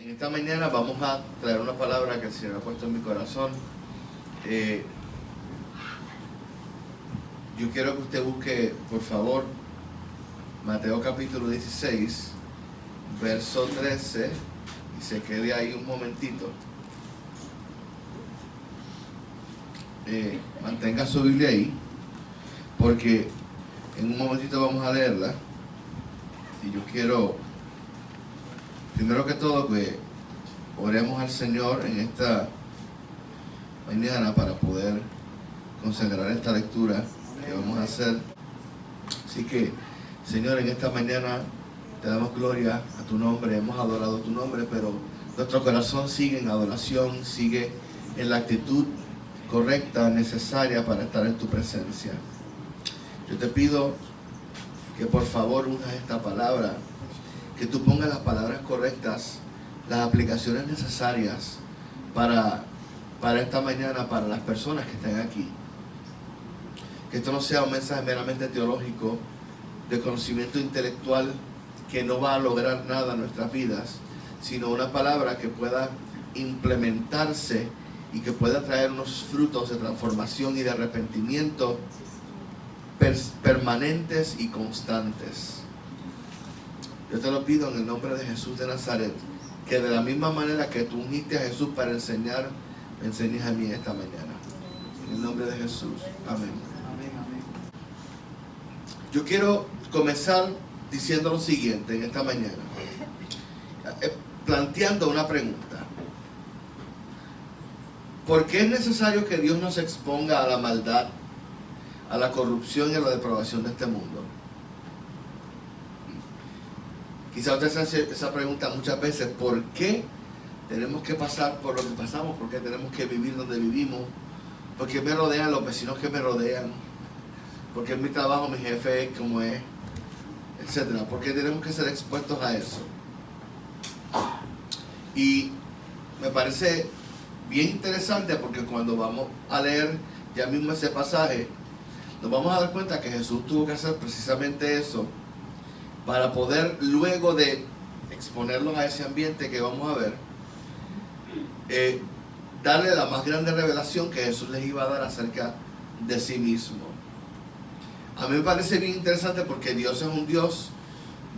En esta mañana vamos a traer una palabra que el Señor ha puesto en mi corazón. Yo quiero que usted busque, por favor, Mateo capítulo 16, verso 13, y se quede ahí un momentito. Mantenga su Biblia ahí, porque en un momentito vamos a leerla. Y yo quiero, primero que todo, que oremos al Señor en esta mañana para poder consagrar esta lectura que vamos a hacer. Así que, Señor, en esta mañana te damos gloria a tu nombre, hemos adorado tu nombre, pero nuestro corazón sigue en adoración, sigue en la actitud correcta, necesaria para estar en tu presencia. Yo te pido que por favor unjas esta palabra, que tú pongas las palabras correctas, las aplicaciones necesarias para esta mañana, para las personas que están aquí. Que esto no sea un mensaje meramente teológico, de conocimiento intelectual, que no va a lograr nada en nuestras vidas, sino una palabra que pueda implementarse y que pueda traer unos frutos de transformación y de arrepentimiento permanentes y constantes. Yo te lo pido en el nombre de Jesús de Nazaret, que de la misma manera que tú ungiste a Jesús para enseñar, me enseñes a mí esta mañana. En el nombre de Jesús. Amén. Yo quiero comenzar diciendo lo siguiente en esta mañana, planteando una pregunta. ¿Por qué es necesario que Dios nos exponga a la maldad, a la corrupción y a la depravación de este mundo? Quizá usted se hace esa pregunta muchas veces. ¿Por qué tenemos que pasar por lo que pasamos? ¿Por qué tenemos que vivir donde vivimos? ¿Por qué me rodean los vecinos que me rodean? ¿Por qué en mi trabajo mi jefe es como es? Etcétera. ¿Por qué tenemos que ser expuestos a eso? Y me parece bien interesante, porque cuando vamos a leer ya mismo ese pasaje, nos vamos a dar cuenta que Jesús tuvo que hacer precisamente eso para poder, luego de exponerlos a ese ambiente que vamos a ver, darle la más grande revelación que Jesús les iba a dar acerca de sí mismo. A mí me parece bien interesante porque Dios es un Dios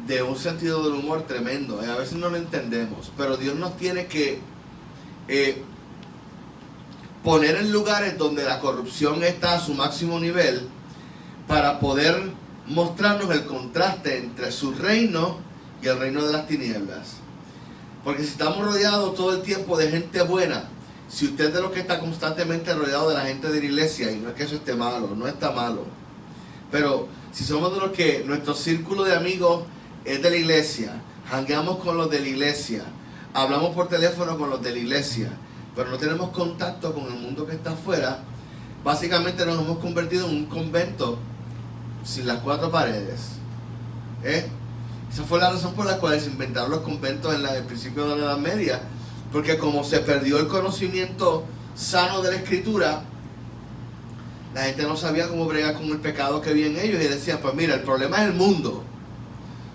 de un sentido del humor tremendo. A veces no lo entendemos, pero Dios nos tiene que poner en lugares donde la corrupción está a su máximo nivel, para poder mostrarnos el contraste entre su reino y el reino de las tinieblas. Porque si estamos rodeados todo el tiempo de gente buena, si usted es de los que está constantemente rodeado de la gente de la iglesia, y no es que eso esté malo, no está malo, pero si somos de los que nuestro círculo de amigos es de la iglesia, jangueamos con los de la iglesia, hablamos por teléfono con los de la iglesia, pero no tenemos contacto con el mundo que está afuera, básicamente nos hemos convertido en un convento sin las cuatro paredes. Esa fue la razón por la cual se inventaron los conventos en el principio de la Edad Media, porque como se perdió el conocimiento sano de la Escritura, la gente no sabía cómo bregar con el pecado que había en ellos, y decían, pues mira, el problema es el mundo,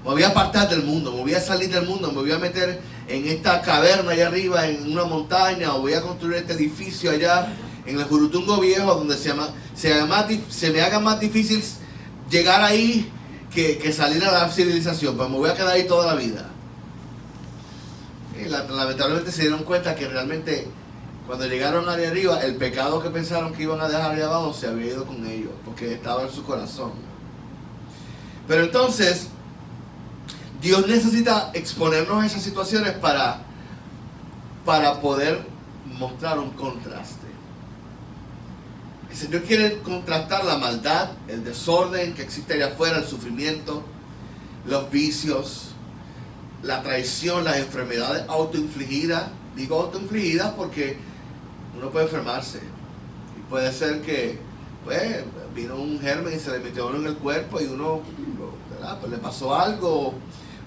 me voy a apartar del mundo, me voy a salir del mundo, me voy a meter en esta caverna allá arriba, en una montaña, o voy a construir este edificio allá en el Jurutungo Viejo, donde se me haga más difícil llegar ahí que salir a la civilización, pues me voy a quedar ahí toda la vida. Y lamentablemente se dieron cuenta que realmente cuando llegaron allá arriba, el pecado que pensaron que iban a dejar allá abajo se había ido con ellos, porque estaba en su corazón. Pero entonces Dios necesita exponernos a esas situaciones para poder mostrar un contraste. El Señor quiere contrastar la maldad, el desorden que existe allá afuera, el sufrimiento, los vicios, la traición, las enfermedades autoinfligidas. Digo autoinfligidas porque uno puede enfermarse. Y puede ser que pues, vino un germen y se le metió uno en el cuerpo y uno, ¿verdad?, pues le pasó algo.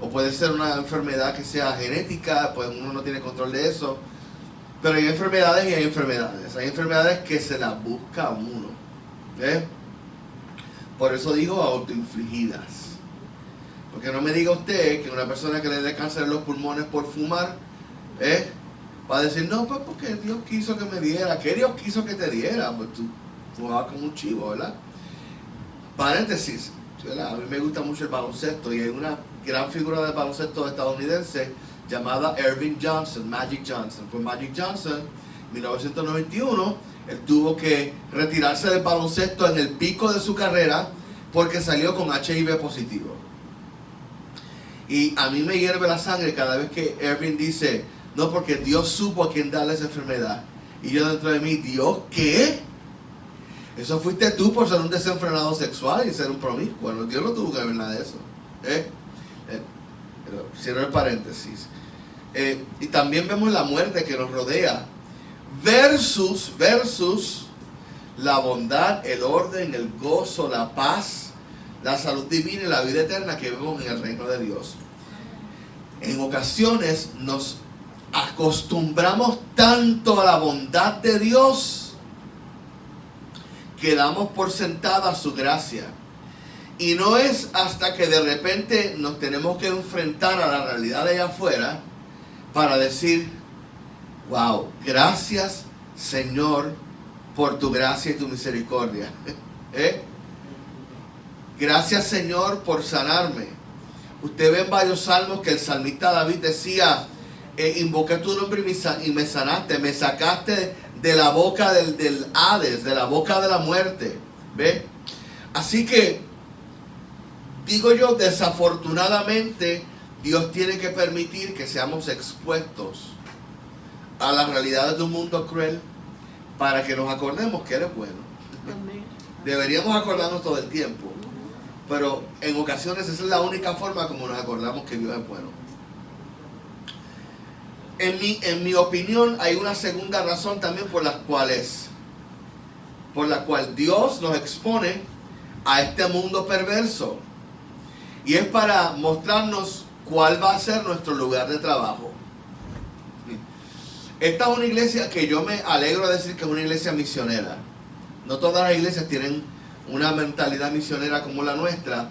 O puede ser una enfermedad que sea genética, pues uno no tiene control de eso. Pero hay enfermedades y hay enfermedades. Hay enfermedades que se las busca uno. Por eso digo autoinfligidas. Porque no me diga usted que una persona que le dé cáncer en los pulmones por fumar Para decir, no, pues porque Dios quiso que me diera. ¿Qué Dios quiso que te diera? Pues tú jugabas como un chivo, ¿verdad? Paréntesis, ¿verdad? A mí me gusta mucho el baloncesto y hay una gran figura del baloncesto estadounidense llamada Ervin Johnson, Magic Johnson. Pues Magic Johnson, en 1991, él tuvo que retirarse del baloncesto en el pico de su carrera porque salió con HIV positivo. Y a mí me hierve la sangre cada vez que Ervin dice, no, porque Dios supo a quién darle esa enfermedad. Y yo dentro de mí, ¿Dios qué? Eso fuiste tú por ser un desenfrenado sexual y ser un promiscuo. Dios no tuvo que ver nada de eso. Pero cierro el paréntesis. Y también vemos la muerte que nos rodea versus la bondad, el orden, el gozo, la paz, la salud divina y la vida eterna que vemos en el reino de Dios. En ocasiones nos acostumbramos tanto a la bondad de Dios que damos por sentada su gracia. Y no es hasta que de repente nos tenemos que enfrentar a la realidad de allá afuera para decir, wow, gracias Señor por tu gracia y tu misericordia. Gracias Señor por sanarme. Usted ve en varios salmos que el salmista David decía, invoqué tu nombre y me sanaste, me sacaste de la boca del Hades, de la boca de la muerte. ¿Ve? Así que, digo yo, desafortunadamente, Dios tiene que permitir que seamos expuestos a las realidades de un mundo cruel para que nos acordemos que Él es bueno. Deberíamos acordarnos todo el tiempo, pero en ocasiones esa es la única forma como nos acordamos que Dios es bueno. En mi opinión, hay una segunda razón también por la cual Dios nos expone a este mundo perverso. Y es para mostrarnos cuál va a ser nuestro lugar de trabajo. Esta es una iglesia que yo me alegro de decir que es una iglesia misionera. No todas las iglesias tienen una mentalidad misionera como la nuestra,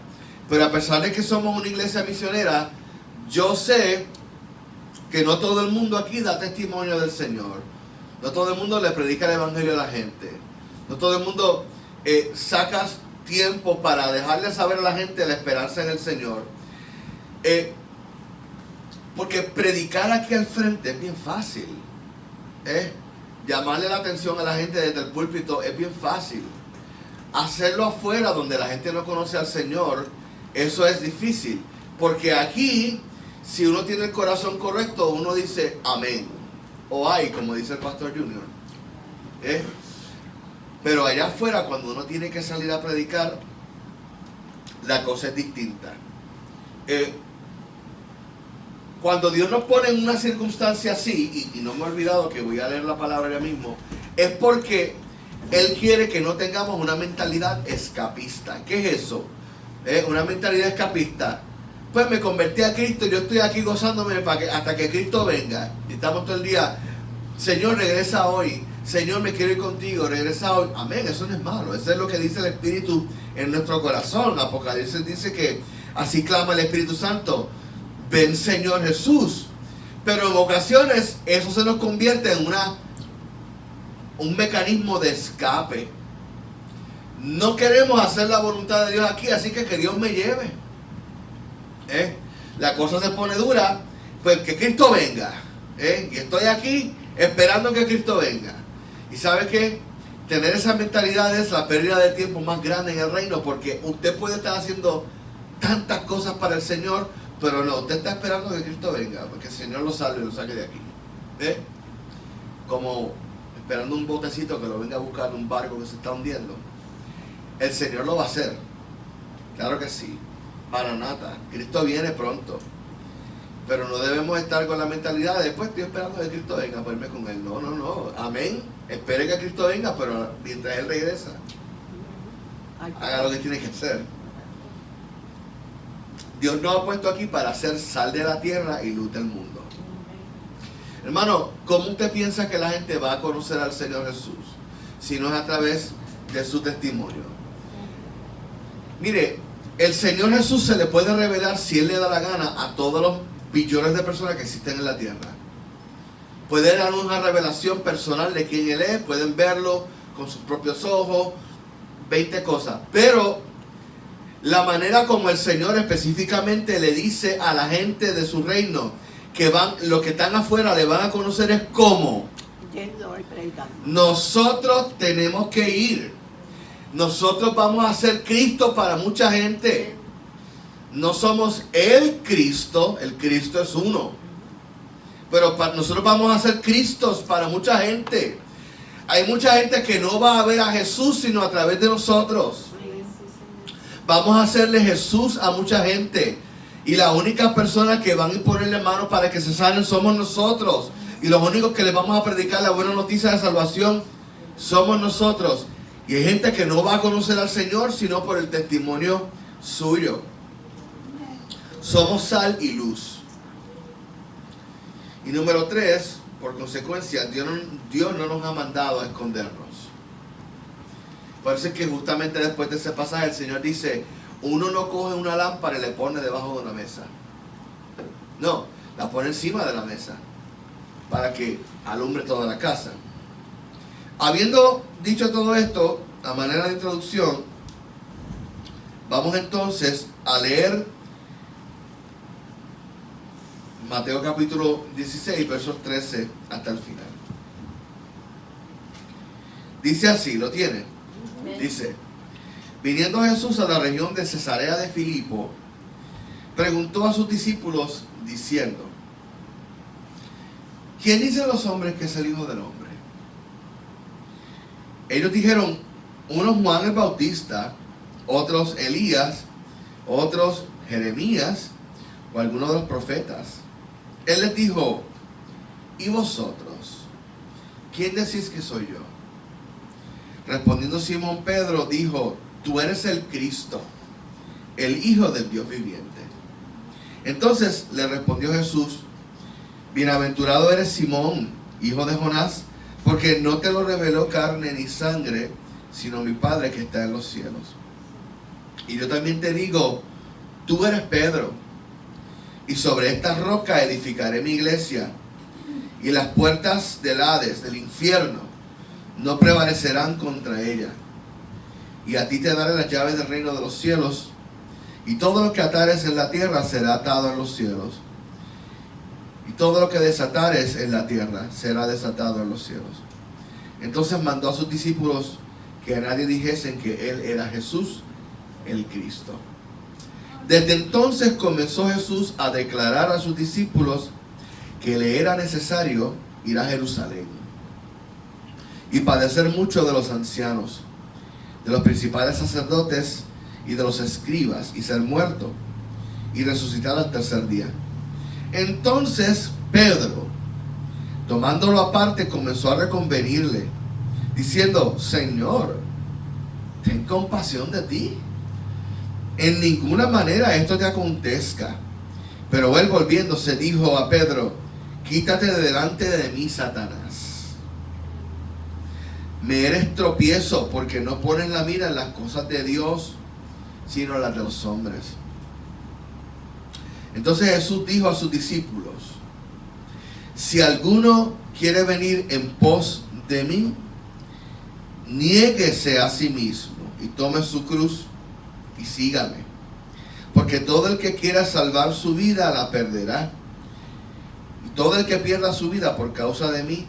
pero a pesar de que somos una iglesia misionera, yo sé que no todo el mundo aquí da testimonio del Señor. No todo el mundo le predica el evangelio a la gente. No todo el mundo sacas tiempo para dejarle saber a la gente la esperanza en el Señor. Porque predicar aquí al frente es bien fácil. Llamarle la atención a la gente desde el púlpito es bien fácil. Hacerlo afuera donde la gente no conoce al Señor, eso es difícil. Porque aquí, si uno tiene el corazón correcto, uno dice amén. O ay, como dice el pastor Junior. Pero allá afuera, cuando uno tiene que salir a predicar, la cosa es distinta. Cuando Dios nos pone en una circunstancia así, y no me he olvidado que voy a leer la palabra ya mismo, es porque Él quiere que no tengamos una mentalidad escapista. ¿Qué es eso? Una mentalidad escapista. Pues me convertí a Cristo y yo estoy aquí gozándome hasta que Cristo venga. Y estamos todo el día, Señor, regresa hoy. Señor, me quiero ir contigo, regresa hoy. Amén, eso no es malo. Eso es lo que dice el Espíritu en nuestro corazón. Apocalipsis dice que así clama el Espíritu Santo. Ven, Señor Jesús. Pero en ocasiones eso se nos convierte en un mecanismo de escape. No queremos hacer la voluntad de Dios aquí, así que Dios me lleve. La cosa se pone dura, pues que Cristo venga. Y estoy aquí esperando que Cristo venga. Y ¿sabe qué? Tener esa mentalidad es la pérdida de tiempo más grande en el reino, porque usted puede estar haciendo tantas cosas para el Señor, pero no, usted está esperando que Cristo venga, porque el Señor lo salve y lo saque de aquí. Como esperando un botecito que lo venga a buscar en un barco que se está hundiendo. El Señor lo va a hacer. Claro que sí. Maranata, Cristo viene pronto. Pero no debemos estar con la mentalidad de después estoy esperando que Cristo venga para irme con Él. No, no, no. Amén. Espere que Cristo venga, pero mientras Él regresa, haga lo que tiene que hacer. Dios nos ha puesto aquí para hacer sal de la tierra y luz del mundo. Hermano, ¿cómo usted piensa que la gente va a conocer al Señor Jesús si no es a través de su testimonio? Mire, el Señor Jesús se le puede revelar si Él le da la gana a todos los billones de personas que existen en la tierra. puede dar una revelación personal de quién Él es, pueden verlo con sus propios ojos, 20 cosas. Pero la manera como el Señor específicamente le dice a la gente de su reino que los que están afuera le van a conocer es cómo. Nosotros tenemos que ir. Nosotros vamos a ser Cristo para mucha gente. No somos el Cristo es uno. Pero nosotros vamos a ser Cristos para mucha gente. Hay mucha gente que no va a ver a Jesús sino a través de nosotros. Vamos a hacerle Jesús a mucha gente. Y las únicas personas que van a ponerle manos para que se sanen somos nosotros. Y los únicos que les vamos a predicar la buena noticia de salvación somos nosotros. Y hay gente que no va a conocer al Señor sino por el testimonio suyo. Somos sal y luz. Y número 3, por consecuencia, Dios no nos ha mandado a escondernos. Parece que justamente después de ese pasaje el Señor dice, uno no coge una lámpara y le pone debajo de una mesa. No, la pone encima de la mesa para que alumbre toda la casa. Habiendo dicho todo esto, a manera de introducción, vamos entonces a leer Mateo capítulo 16, versos 13 hasta el final. Dice así, ¿lo tiene? Dice, viniendo Jesús a la región de Cesarea de Filipo, preguntó a sus discípulos diciendo, ¿quién dicen los hombres que es el Hijo del Hombre? Ellos dijeron, unos Juan el Bautista, otros Elías, otros Jeremías o algunos de los profetas. Él les dijo, ¿y vosotros? ¿Quién decís que soy yo? Respondiendo Simón Pedro dijo, tú eres el Cristo, el Hijo del Dios viviente. Entonces le respondió Jesús, bienaventurado eres Simón, hijo de Jonás, porque no te lo reveló carne ni sangre, sino mi Padre que está en los cielos. Y yo también te digo, tú eres Pedro, y sobre esta roca edificaré mi iglesia, y las puertas del Hades, del infierno, no prevalecerán contra ella. Y a ti te daré las llaves del reino de los cielos, y todo lo que atares en la tierra será atado en los cielos, y todo lo que desatares en la tierra será desatado en los cielos. Entonces mandó a sus discípulos que a nadie dijesen que él era Jesús, el Cristo. Desde entonces comenzó Jesús a declarar a sus discípulos que le era necesario ir a Jerusalén y padecer mucho de los ancianos, de los principales sacerdotes y de los escribas, y ser muerto y resucitar al tercer día. Entonces Pedro, tomándolo aparte, comenzó a reconvenirle, diciendo, Señor, ten compasión de ti. En ninguna manera esto te acontezca. Pero él volviéndose dijo a Pedro, quítate de delante de mí, Satanás. Me eres tropiezo porque no pones la mira en las cosas de Dios, sino en las de los hombres. Entonces Jesús dijo a sus discípulos, si alguno quiere venir en pos de mí, niéguese a sí mismo y tome su cruz y sígame. Porque todo el que quiera salvar su vida la perderá, y todo el que pierda su vida por causa de mí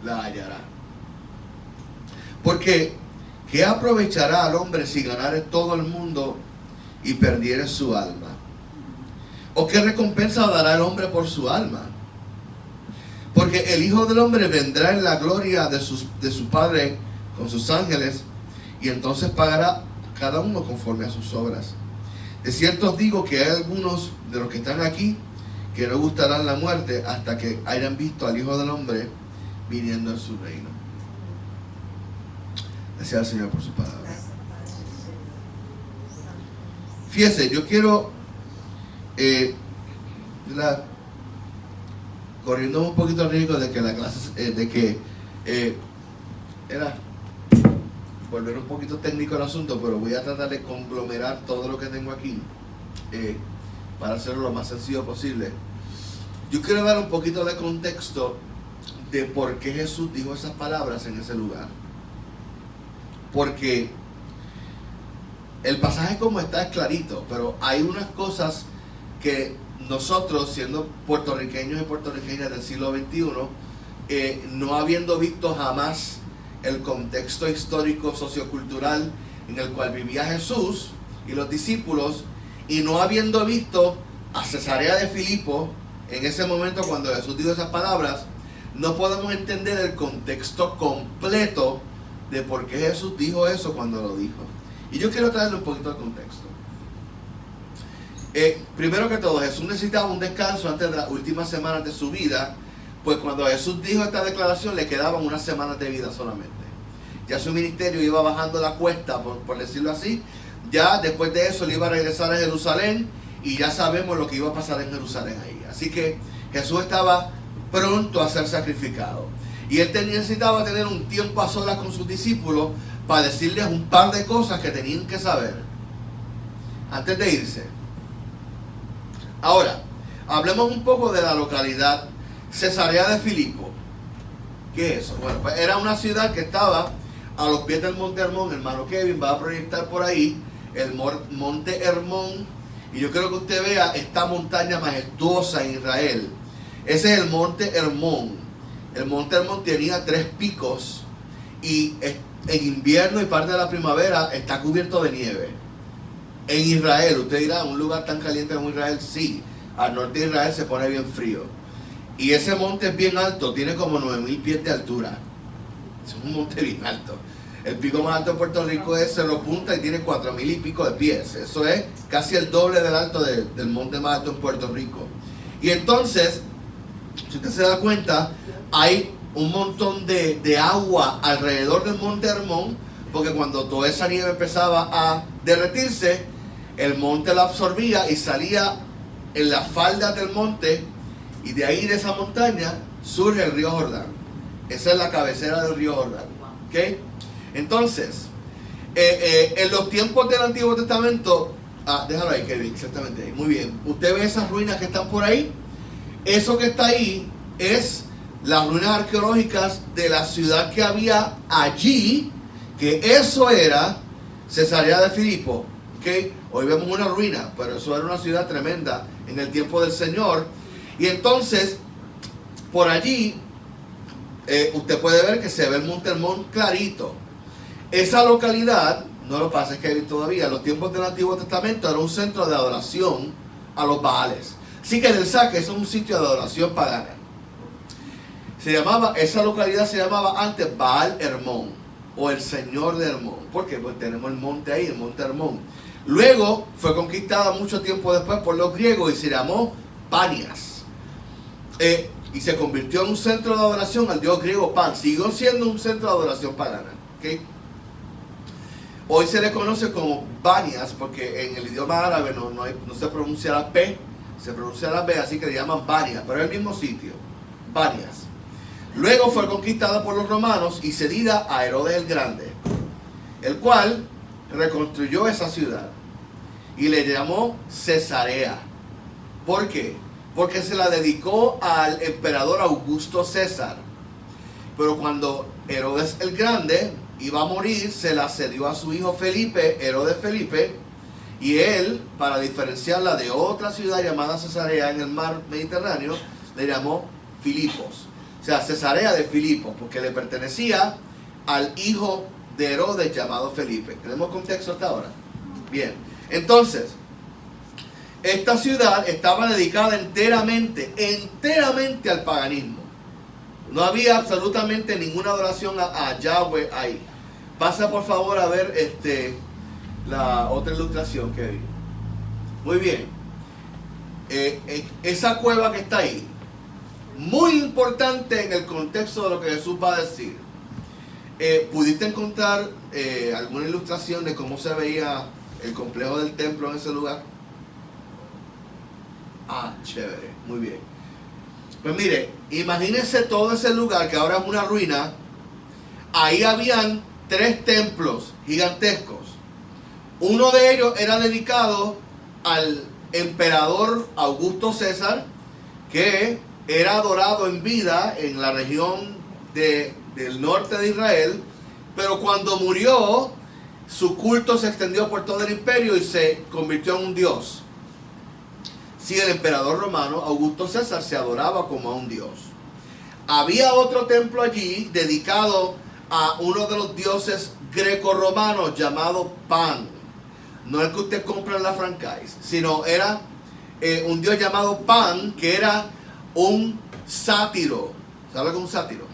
la hallará. Porque ¿qué aprovechará al hombre si ganare todo el mundo y perdiere su alma? ¿O qué recompensa dará el hombre por su alma? Porque el Hijo del Hombre vendrá en la gloria de su Padre con sus ángeles, y entonces pagará cada uno conforme a sus obras. De cierto os digo que hay algunos de los que están aquí que no gustarán la muerte hasta que hayan visto al Hijo del Hombre viniendo en su reino. Gracias al Señor por su palabra. Fíjese, yo quiero corriendo un poquito el riesgo de que la clase volver un poquito técnico el asunto, pero voy a tratar de conglomerar todo lo que tengo aquí para hacerlo lo más sencillo posible. Yo quiero dar un poquito de contexto de por qué Jesús dijo esas palabras en ese lugar. Porque el pasaje como está es clarito, pero hay unas cosas que nosotros, siendo puertorriqueños y puertorriqueñas del siglo XXI, no habiendo visto jamás el contexto histórico sociocultural en el cual vivía Jesús y los discípulos, y no habiendo visto a Cesarea de Filipo en ese momento cuando Jesús dijo esas palabras, no podemos entender el contexto completo de por qué Jesús dijo eso cuando lo dijo. Y yo quiero traerle un poquito de contexto. Primero que todo, Jesús necesitaba un descanso antes de las últimas semanas de su vida, pues cuando Jesús dijo esta declaración le quedaban unas semanas de vida solamente. Ya su ministerio iba bajando la cuesta, por decirlo así. Ya después de eso le iba a regresar a Jerusalén y ya sabemos lo que iba a pasar en Jerusalén ahí. Así que Jesús estaba pronto a ser sacrificado. Y él necesitaba tener un tiempo a solas con sus discípulos para decirles un par de cosas que tenían que saber antes de irse. Ahora, hablemos un poco de la localidad Cesarea de Filipo. ¿Qué es eso? Bueno, pues era una ciudad que estaba a los pies del Monte Hermón. Hermano Kevin va a proyectar por ahí el Monte Hermón. Y yo quiero que usted vea esta montaña majestuosa en Israel. Ese es el Monte Hermón. El Monte Hermón tenía 3 picos y en invierno y parte de la primavera está cubierto de nieve. En Israel, usted dirá, un lugar tan caliente como Israel, sí. Al norte de Israel se pone bien frío. Y ese monte es bien alto, tiene como 9.000 pies de altura. Es un monte bien alto. El pico más alto de Puerto Rico es Cerro Punta y tiene 4.000 y pico de pies. Eso es casi el doble del alto del monte más alto en Puerto Rico. Y entonces, si usted se da cuenta, hay un montón de agua alrededor del Monte Hermón, porque cuando toda esa nieve empezaba a derretirse, el monte la absorbía y salía en las faldas del monte, y de ahí, de esa montaña, surge el río Jordán. Esa es la cabecera del río Jordán. ¿Okay? Entonces, en los tiempos del Antiguo Testamento, déjalo ahí, Kevin, exactamente ahí. Muy bien. Usted ve esas ruinas que están por ahí. Eso que está ahí es las ruinas arqueológicas de la ciudad que había allí, que eso era Cesarea de Filipo. ¿Okay? Hoy vemos una ruina, pero eso era una ciudad tremenda en el tiempo del Señor. Y entonces, por allí, usted puede ver que se ve el Monte Hermón clarito. Esa localidad, no lo pasa, es que todavía en los tiempos del Antiguo Testamento era un centro de adoración a los Baales. Así que en el Saque eso es un sitio de adoración pagana. Esa localidad se llamaba antes Baal Hermón, o el Señor de Hermón. ¿Por qué? Pues tenemos el monte ahí, el Monte Hermón. Luego fue conquistada mucho tiempo después por los griegos y se llamó Panias. Y se convirtió en un centro de adoración al dios griego Pan. Siguió siendo un centro de adoración pagana. ¿Okay? Hoy se le conoce como Banias porque en el idioma árabe no se pronuncia la P, se pronuncia la B, así que le llaman Banias, pero es el mismo sitio, Banias. Luego fue conquistada por los romanos y cedida a Herodes el Grande, el cual reconstruyó esa ciudad y le llamó Cesarea. ¿Por qué? Porque se la dedicó al emperador Augusto César. Pero cuando Herodes el Grande iba a morir, se la cedió a su hijo Felipe, Herodes Felipe, y él, para diferenciarla de otra ciudad llamada Cesarea en el mar Mediterráneo, le llamó Filipos. O sea, Cesarea de Filipos, porque le pertenecía al hijo de Herodes llamado Felipe. ¿Tenemos contexto hasta ahora? Bien, entonces, esta ciudad estaba dedicada enteramente al paganismo. No había absolutamente ninguna adoración a Yahweh ahí. Pasa por favor a ver la otra ilustración que vi. Muy bien. Esa cueva que está ahí, muy importante en el contexto de lo que Jesús va a decir. ¿Pudiste encontrar alguna ilustración de cómo se veía el complejo del templo en ese lugar? Chévere, muy bien. Pues mire, imagínense todo ese lugar que ahora es una ruina. Ahí habían 3 templos gigantescos. Uno de ellos era dedicado al emperador Augusto César, que era adorado en vida en la región del norte de Israel, pero cuando murió, su culto se extendió por todo el imperio y se convirtió en un dios. Sí, el emperador romano, Augusto César, se adoraba como a un dios. Había otro templo allí dedicado a uno de los dioses greco-romanos llamado Pan. No el que usted compra en la franchise, sino era un dios llamado Pan, que era un sátiro. ¿Sabe qué es un sátiro?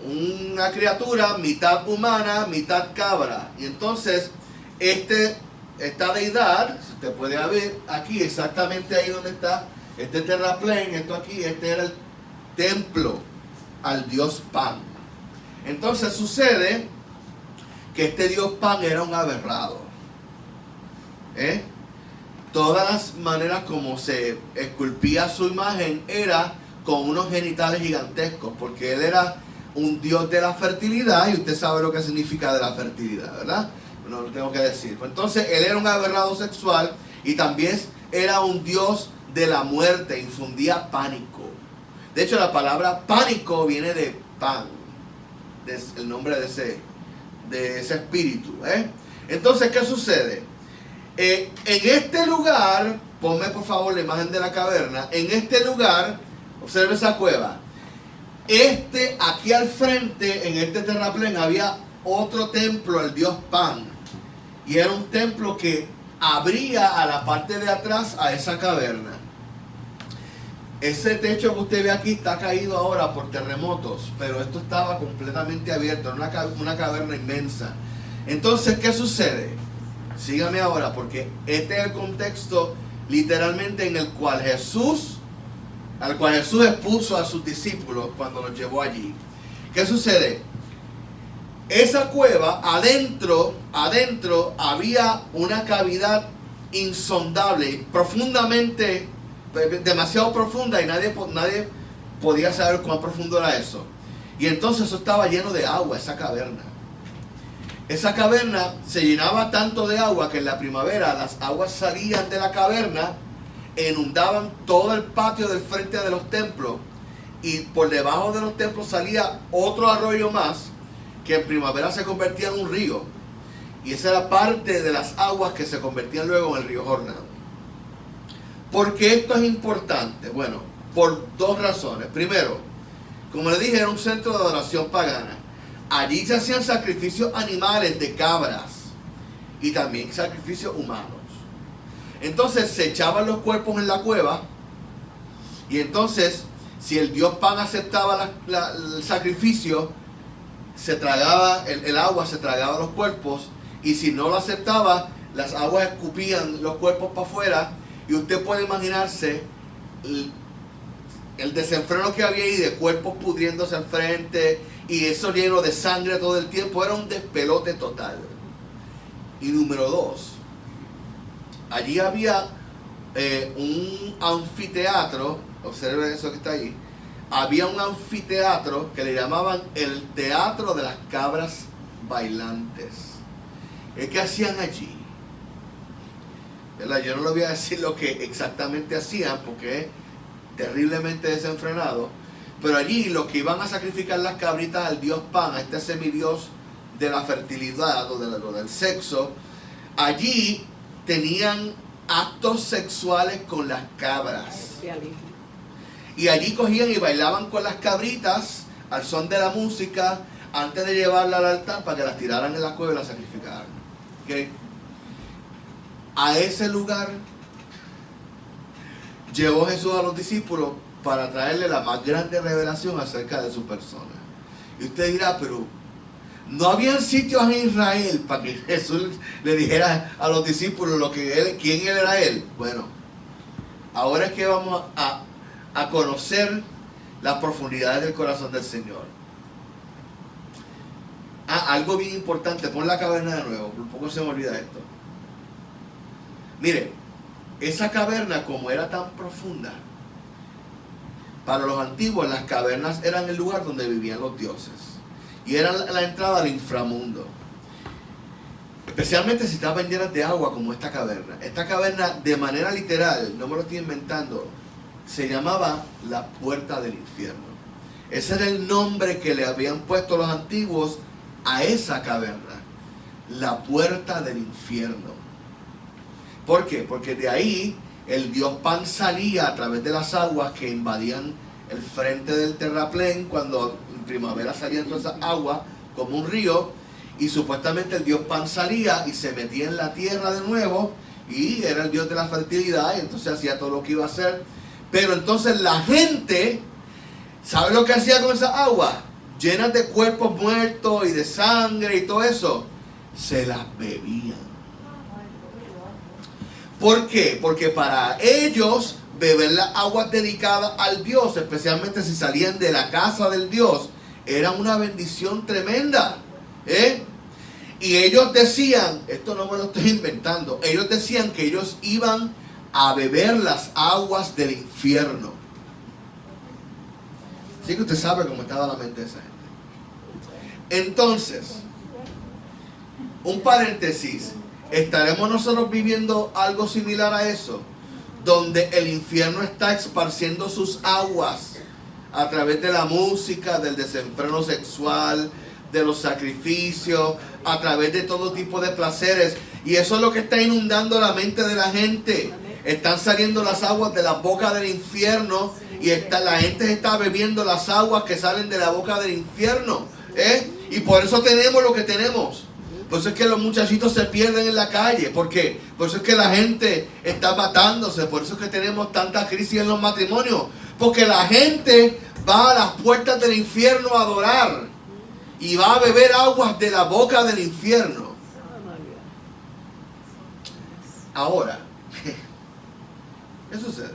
Una criatura mitad humana, mitad cabra. Y entonces esta deidad, si usted puede ver aquí, exactamente ahí donde está este terraplén, esto aquí, este era el templo al dios Pan. Entonces sucede que este dios Pan era un aberrado. Todas las maneras como se esculpía su imagen era con unos genitales gigantescos, porque él era un dios de la fertilidad, y usted sabe lo que significa de la fertilidad, ¿verdad? No lo tengo que decir. Entonces él era un aberrado sexual y también era un dios de la muerte, infundía pánico. De hecho, la palabra pánico viene de Pan, el nombre de ese espíritu. Entonces, ¿qué sucede? En este lugar, ponme por favor la imagen de la caverna. En este lugar, observe esa cueva. Aquí al frente, en este terraplén, había otro templo al dios Pan. Y era un templo que abría a la parte de atrás a esa caverna. Ese techo que usted ve aquí está caído ahora por terremotos, pero esto estaba completamente abierto, era una caverna inmensa. Entonces, ¿qué sucede? Sígame ahora, porque este es el contexto literalmente en el cual Jesús expuso a sus discípulos cuando los llevó allí. ¿Qué sucede? Esa cueva, adentro había una cavidad insondable, profundamente, demasiado profunda, y nadie podía saber cuán profundo era eso. Y entonces eso estaba lleno de agua, esa caverna. Esa caverna se llenaba tanto de agua que en la primavera las aguas salían de la caverna, inundaban todo el patio del frente de los templos, y por debajo de los templos salía otro arroyo más, que en primavera se convertía en un río. Y esa era parte de las aguas que se convertían luego en el río Jordán. ¿Por qué esto es importante? Bueno, por dos razones. Primero, como le dije, era un centro de adoración pagana. Allí se hacían sacrificios animales de cabras y también sacrificios humanos. Entonces se echaban los cuerpos en la cueva, y entonces si el dios Pan aceptaba el sacrificio, se tragaba el agua, se tragaba los cuerpos, y si no lo aceptaba, las aguas escupían los cuerpos para afuera, y usted puede imaginarse el desenfreno que había ahí, de cuerpos pudriéndose al frente, y eso lleno de sangre todo el tiempo. Era un despelote total. Y número dos, allí había un anfiteatro. Observe eso que está ahí. Había un anfiteatro que le llamaban el teatro de las cabras bailantes. ¿Qué hacían allí? ¿Verdad? Yo no le voy a decir lo que exactamente hacían, porque es terriblemente desenfrenado. Pero allí los que iban a sacrificar las cabritas al dios Pan, a este semidios de la fertilidad o del sexo, allí tenían actos sexuales con las cabras. Y allí cogían y bailaban con las cabritas al son de la música, antes de llevarlas al altar para que las tiraran en la cueva y las sacrificaran. ¿Okay? A ese lugar llevó Jesús a los discípulos para traerle la más grande revelación acerca de su persona. Y usted dirá, pero no habían sitios en Israel para que Jesús le dijera a los discípulos quién era él. Bueno, ahora es que vamos a conocer las profundidades del corazón del Señor. Algo bien importante, pon la caverna de nuevo, por poco se me olvida esto. Mire, esa caverna, como era tan profunda, para los antiguos las cavernas eran el lugar donde vivían los dioses, y eran la entrada al inframundo, especialmente si estaban llenas de agua como esta caverna. Esta caverna, de manera literal, no me lo estoy inventando, se llamaba la puerta del infierno. Ese era el nombre que le habían puesto los antiguos a esa caverna, la puerta del infierno. ¿Por qué? Porque de ahí el dios Pan salía a través de las aguas que invadían el frente del terraplén cuando en primavera salían todas esas aguas como un río, y supuestamente el dios Pan salía y se metía en la tierra de nuevo y era el dios de la fertilidad, y entonces hacía todo lo que iba a hacer. Pero entonces la gente, ¿sabe lo que hacía con esa agua? Llenas de cuerpos muertos y de sangre y todo eso, se las bebían. ¿Por qué? Porque para ellos beber las aguas dedicadas al Dios, especialmente si salían de la casa del Dios, era una bendición tremenda. Y ellos decían, esto no me lo estoy inventando, ellos decían que ellos iban a beber las aguas del infierno. Así que usted sabe cómo estaba la mente de esa gente. Entonces, un paréntesis, ¿estaremos nosotros viviendo algo similar a eso? Donde el infierno está esparciendo sus aguas a través de la música, del desenfreno sexual, de los sacrificios, a través de todo tipo de placeres. Y eso es lo que está inundando la mente de la gente. Están saliendo las aguas de la boca del infierno y la gente está bebiendo las aguas que salen de la boca del infierno. Y por eso tenemos lo que tenemos. Por eso es que los muchachitos se pierden en la calle. ¿Por qué? Por eso es que la gente está matándose. Por eso es que tenemos tanta crisis en los matrimonios. Porque la gente va a las puertas del infierno a adorar y va a beber aguas de la boca del infierno. Ahora, ¿qué sucede?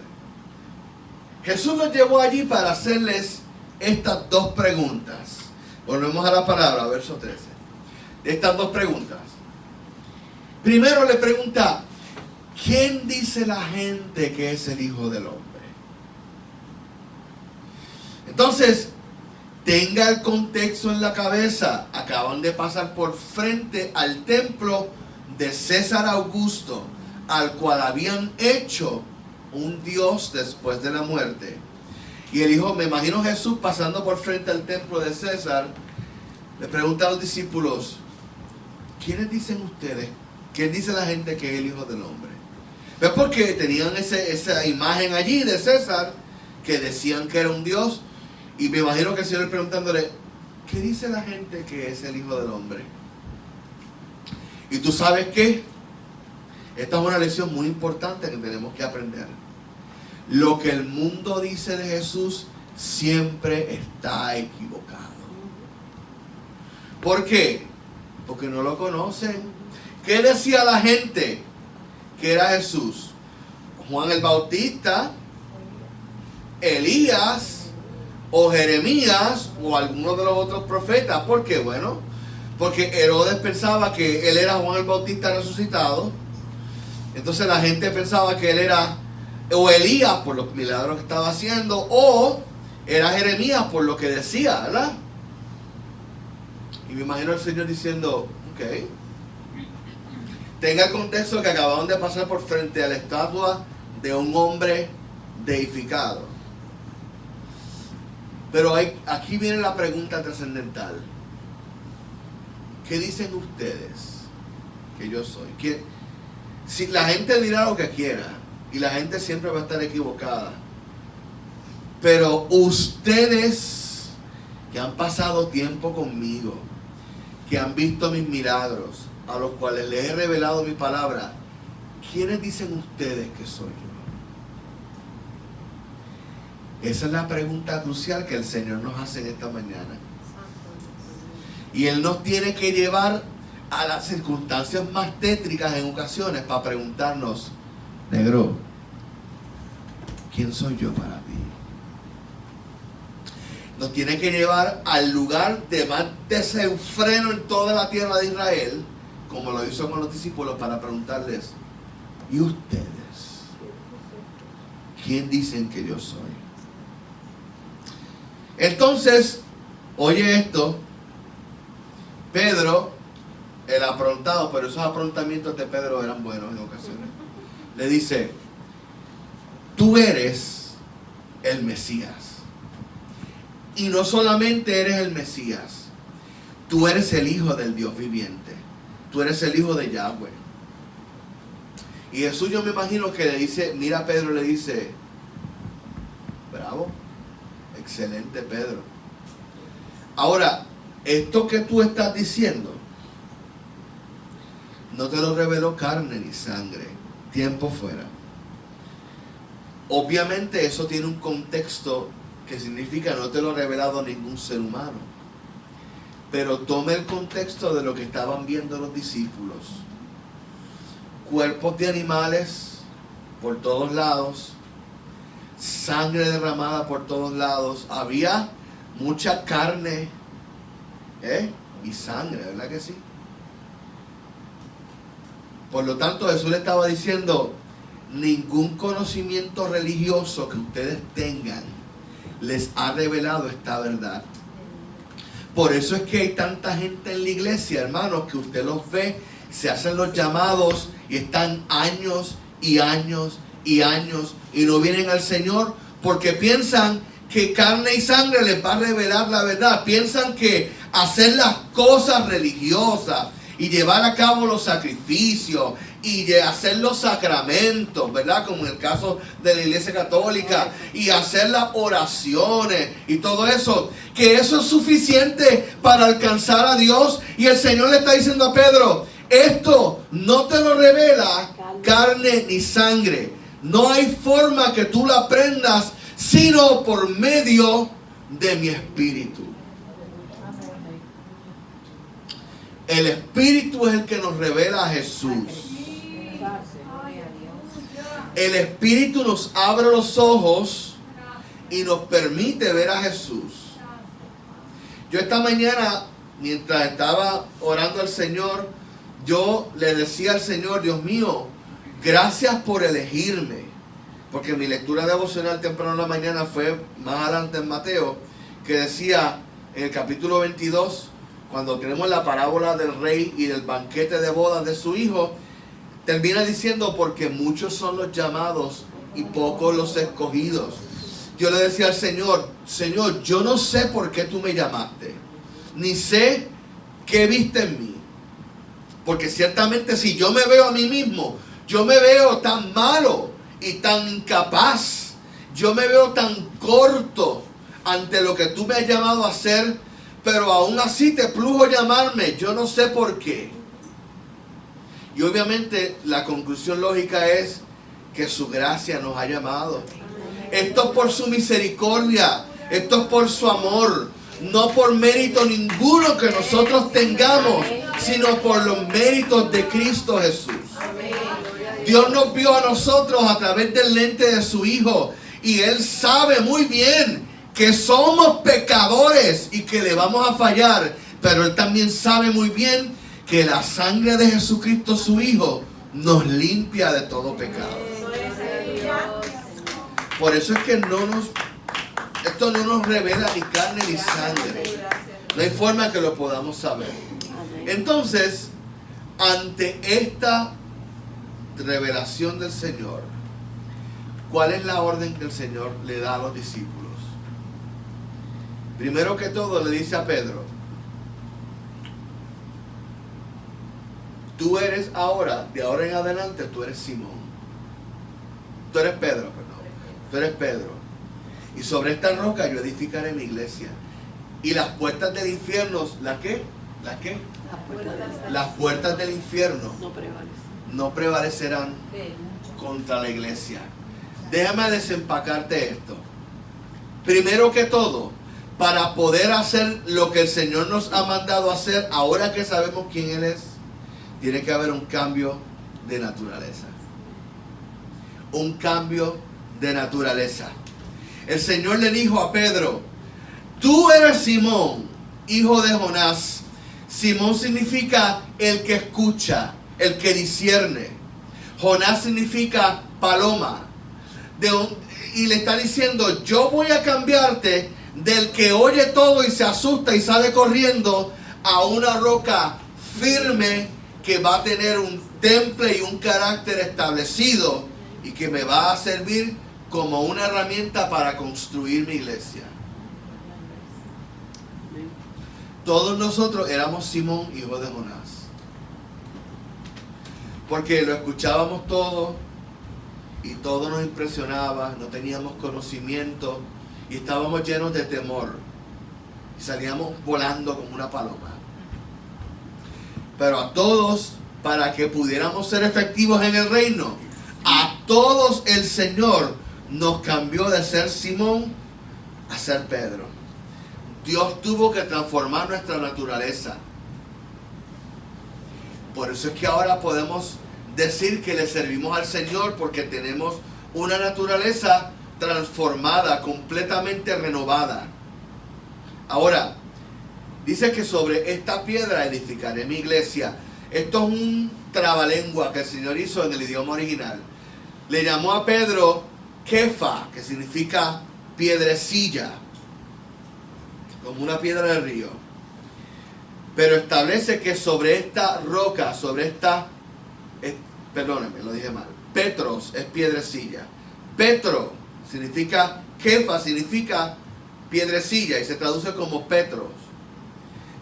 Jesús los llevó allí para hacerles estas dos preguntas. Volvemos a la palabra, verso 13. Estas dos preguntas. Primero le pregunta, ¿quién dice la gente que es el Hijo del Hombre? Entonces, tenga el contexto en la cabeza. Acaban de pasar por frente al templo de César Augusto, al cual habían hecho un dios después de la muerte. Y él dijo, me imagino Jesús pasando por frente al templo de César, le pregunta a los discípulos, ¿quiénes dicen ustedes? ¿Quién dice la gente que es el Hijo del Hombre? ¿Ves? Porque tenían esa imagen allí de César, que decían que era un dios. Y me imagino que el Señor preguntándole, ¿qué dice la gente que es el Hijo del Hombre? Y tú sabes qué, esta es una lección muy importante que tenemos que aprender. Lo que el mundo dice de Jesús siempre está equivocado. ¿Por qué? Porque no lo conocen. ¿Qué decía la gente que era Jesús? Juan el Bautista, Elías, o Jeremías, o alguno de los otros profetas. ¿Por qué? Bueno, porque Herodes pensaba que él era Juan el Bautista resucitado. Entonces la gente pensaba que él era o Elías por los milagros que estaba haciendo, o era Jeremías por lo que decía, ¿verdad? Y me imagino al Señor diciendo, ok, tenga el contexto que acababan de pasar por frente a la estatua de un hombre deificado. Pero aquí viene la pregunta trascendental. ¿Qué dicen ustedes que yo soy? Si la gente dirá lo que quiera, y la gente siempre va a estar equivocada, pero ustedes que han pasado tiempo conmigo, que han visto mis milagros, a los cuales les he revelado mi palabra, ¿quiénes dicen ustedes que soy yo? Esa es la pregunta crucial que el Señor nos hace en esta mañana. Y Él nos tiene que llevar a las circunstancias más tétricas en ocasiones para preguntarnos, negro, ¿quién soy yo para ti? Nos tiene que llevar al lugar de más desenfreno en toda la tierra de Israel, como lo hizo con los discípulos, para preguntarles, ¿y ustedes? ¿Quién dicen que yo soy? Entonces, oye esto, Pedro, el aprontado, pero esos aprontamientos de Pedro eran buenos en ocasiones, le dice, tú eres el Mesías. Y no solamente eres el Mesías, tú eres el Hijo del Dios viviente. Tú eres el Hijo de Yahweh. Y Jesús, yo me imagino que le dice, mira a Pedro, le dice, bravo, excelente Pedro. Ahora, esto que tú estás diciendo, no te lo reveló carne ni sangre, tiempo fuera. Obviamente eso tiene un contexto que significa no te lo ha revelado ningún ser humano. Pero tome el contexto de lo que estaban viendo los discípulos. Cuerpos de animales por todos lados, sangre derramada por todos lados. Había mucha carne y sangre, ¿verdad que sí? Por lo tanto, Jesús le estaba diciendo, ningún conocimiento religioso que ustedes tengan les ha revelado esta verdad. Por eso es que hay tanta gente en la iglesia, hermanos, que usted los ve, se hacen los llamados y están años y años y años y no vienen al Señor porque piensan que carne y sangre les va a revelar la verdad. Piensan que hacer las cosas religiosas y llevar a cabo los sacrificios y de hacer los sacramentos, ¿verdad? Como en el caso de la Iglesia Católica, y hacer las oraciones y todo eso, que eso es suficiente para alcanzar a Dios. Y el Señor le está diciendo a Pedro, esto no te lo revela carne ni sangre. No hay forma que tú lo aprendas sino por medio de mi Espíritu. El Espíritu es el que nos revela a Jesús. El Espíritu nos abre los ojos y nos permite ver a Jesús. Yo esta mañana, mientras estaba orando al Señor, yo le decía al Señor, Dios mío, gracias por elegirme. Porque mi lectura devocional temprano en la mañana fue más adelante en Mateo, que decía en el capítulo 22, cuando tenemos la parábola del rey y del banquete de bodas de su hijo, termina diciendo, porque muchos son los llamados y pocos los escogidos. Yo le decía al Señor, Señor, yo no sé por qué tú me llamaste, ni sé qué viste en mí. Porque ciertamente si yo me veo a mí mismo, yo me veo tan malo y tan incapaz. Yo me veo tan corto ante lo que tú me has llamado a hacer, pero aún así te plugo llamarme. Yo no sé por qué. Y obviamente la conclusión lógica es que su gracia nos ha llamado. Esto es por su misericordia, esto es por su amor, no por mérito ninguno que nosotros tengamos, sino por los méritos de Cristo Jesús. Dios nos vio a nosotros a través del lente de su Hijo y Él sabe muy bien que somos pecadores y que le vamos a fallar, pero Él también sabe muy bien que la sangre de Jesucristo su Hijo nos limpia de todo pecado. Por eso es que esto no nos revela ni carne ni sangre. No hay forma que lo podamos saber. Entonces, ante esta revelación del Señor, ¿cuál es la orden que el Señor le da a los discípulos? Primero que todo le dice a Pedro, tú eres ahora, de ahora en adelante, tú eres Simón. Tú eres Pedro, perdón. Tú eres Pedro. Y sobre esta roca yo edificaré mi iglesia. Y las puertas del infierno, ¿las qué? ¿Las qué? Las puertas del infierno no prevalecerán contra la iglesia. Déjame desempacarte esto. Primero que todo, para poder hacer lo que el Señor nos ha mandado hacer, ahora que sabemos quién Él es, tiene que haber un cambio de naturaleza. Un cambio de naturaleza. El Señor le dijo a Pedro, tú eres Simón, hijo de Jonás. Simón significa el que escucha, el que discierne. Jonás significa paloma. Y le está diciendo, yo voy a cambiarte del que oye todo y se asusta y sale corriendo a una roca firme que va a tener un temple y un carácter establecido y que me va a servir como una herramienta para construir mi iglesia. Todos nosotros éramos Simón, hijo de Jonás. Porque lo escuchábamos todo y todo nos impresionaba, no teníamos conocimiento y estábamos llenos de temor. Y salíamos volando como una paloma. Pero a todos, para que pudiéramos ser efectivos en el reino, a todos el Señor nos cambió de ser Simón a ser Pedro. Dios tuvo que transformar nuestra naturaleza. Por eso es que ahora podemos decir que le servimos al Señor, porque tenemos una naturaleza transformada, completamente renovada. Ahora, dice que sobre esta piedra edificaré mi iglesia. Esto es un trabalengua que el Señor hizo en el idioma original. Le llamó a Pedro Kefa, que significa piedrecilla, como una piedra del río. Pero establece que sobre esta roca, perdóname, lo dije mal. Petros es piedrecilla. Petro significa, Kefa significa piedrecilla y se traduce como Petros.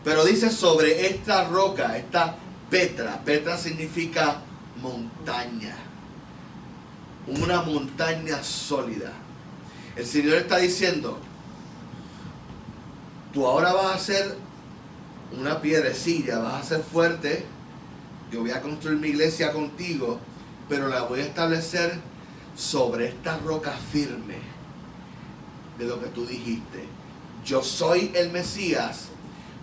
Pero dice sobre esta roca, esta Petra. Petra significa montaña. Una montaña sólida. El Señor está diciendo, tú ahora vas a ser una piedrecilla, vas a ser fuerte. Yo voy a construir mi iglesia contigo, pero la voy a establecer sobre esta roca firme de lo que tú dijiste. Yo soy el Mesías,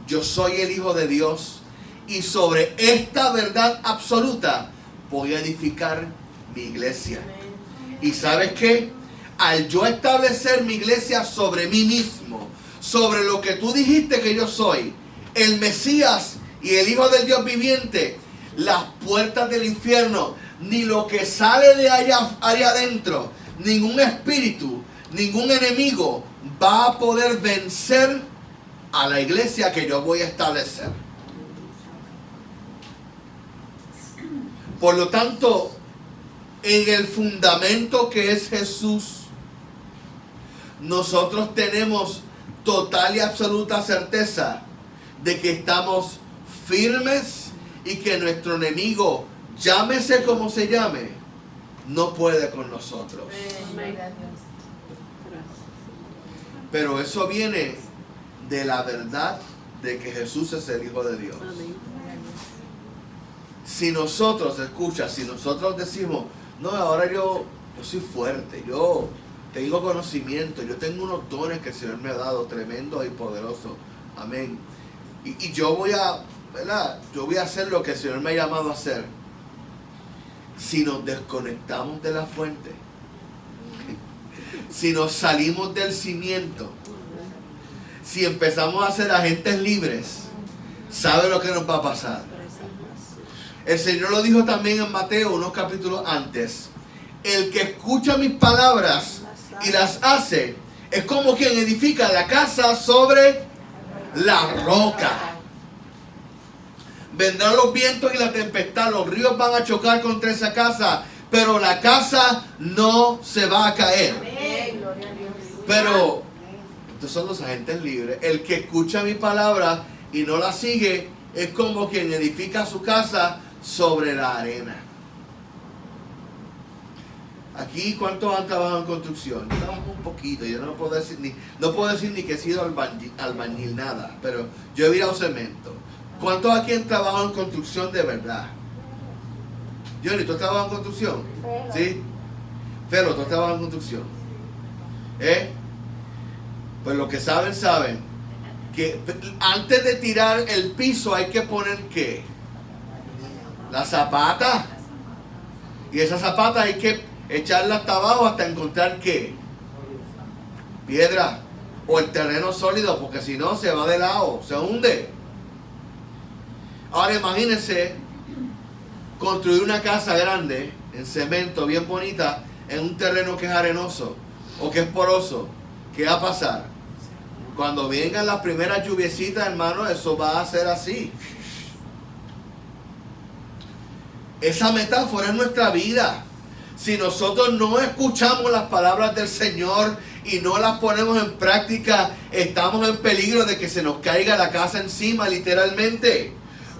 yo soy el Hijo de Dios, y sobre esta verdad absoluta voy a edificar mi iglesia. ¿Y sabes qué? Al yo establecer mi iglesia sobre mí mismo, sobre lo que tú dijiste que yo soy, el Mesías y el Hijo del Dios viviente, las puertas del infierno, ni lo que sale de allá adentro, ningún espíritu, ningún enemigo va a poder vencer a la iglesia que yo voy a establecer. Por lo tanto, en el fundamento que es Jesús, nosotros tenemos total y absoluta certeza de que estamos firmes y que nuestro enemigo, llámese como se llame, no puede con nosotros. Pero eso viene de la verdad de que Jesús es el Hijo de Dios. Si nosotros, escucha, si nosotros decimos, no, ahora yo soy fuerte, yo tengo conocimiento, yo tengo unos dones que el Señor me ha dado, tremendos y poderosos, amén, y yo voy a, ¿verdad? Yo voy a hacer lo que el Señor me ha llamado a hacer. Si nos desconectamos de la fuente, si nos salimos del cimiento, si empezamos a ser agentes libres, ¿sabe lo que nos va a pasar? El Señor lo dijo también en Mateo, unos capítulos antes. El que escucha mis palabras y las hace, es como quien edifica la casa sobre la roca. Vendrán los vientos y la tempestad, los ríos van a chocar contra esa casa, pero la casa no se va a caer. Pero estos son los agentes libres. El que escucha mi palabra y no la sigue, es como quien edifica su casa sobre la arena. Aquí, ¿cuántos han trabajado en construcción? Yo trabajo un poquito, yo no puedo decir ni que he sido albañil, nada, pero yo he virado cemento. ¿Cuántos aquí han trabajado en construcción de verdad? Johnny, ¿tú has trabajado en construcción? ¿Sí? Pero ¿tú has trabajado en construcción? Pues los que saben que antes de tirar el piso hay que poner ¿qué? La zapata. Y esa zapata hay que echarla hasta abajo hasta encontrar ¿qué? Piedra o el terreno sólido, porque si no se va de lado, se hunde. Ahora imagínense construir una casa grande en cemento, bien bonita, en un terreno que es arenoso o que es poroso. ¿Qué va a pasar? Cuando vengan las primeras lluviecitas, hermano, eso va a ser así. Esa metáfora es nuestra vida. Si nosotros no escuchamos las palabras del Señor y no las ponemos en práctica, estamos en peligro de que se nos caiga la casa encima, literalmente.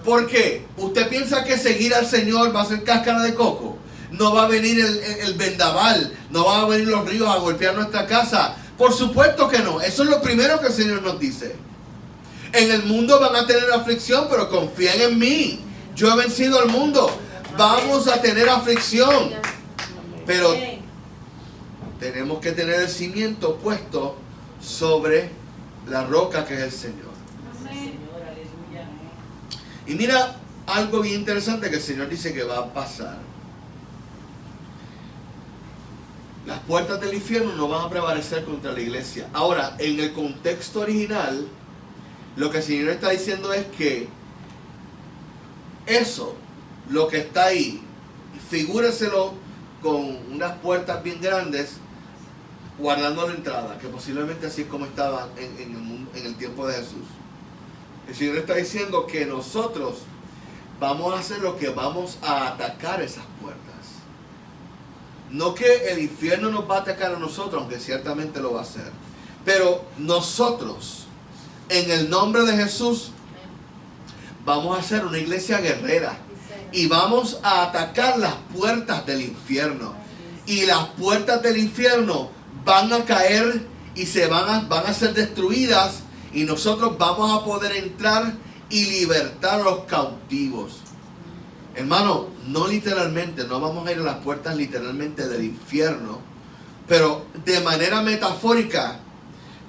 ¿Por qué? ¿Usted piensa que seguir al Señor va a ser cáscara de coco? No va a venir el vendaval, no van a venir los ríos a golpear nuestra casa. Por supuesto que no. Eso es lo primero que el Señor nos dice. En el mundo van a tener aflicción, pero confíen en mí. Yo he vencido al mundo. Vamos a tener aflicción. Pero tenemos que tener el cimiento puesto sobre la roca que es el Señor. Y mira algo bien interesante que el Señor dice que va a pasar. Las puertas del infierno no van a prevalecer contra la iglesia. Ahora, en el contexto original, lo que el Señor está diciendo es que eso, lo que está ahí, figúreselo con unas puertas bien grandes, guardando la entrada, que posiblemente así es como estaba en el tiempo de Jesús. El Señor está diciendo que nosotros vamos a hacer lo que vamos a atacar esas puertas. No que el infierno nos va a atacar a nosotros, aunque ciertamente lo va a hacer. Pero nosotros, en el nombre de Jesús, vamos a hacer una iglesia guerrera. Y vamos a atacar las puertas del infierno. Y las puertas del infierno van a caer y van a ser destruidas. Y nosotros vamos a poder entrar y libertar a los cautivos. Hermano, no literalmente, no vamos a ir a las puertas literalmente del infierno, pero de manera metafórica,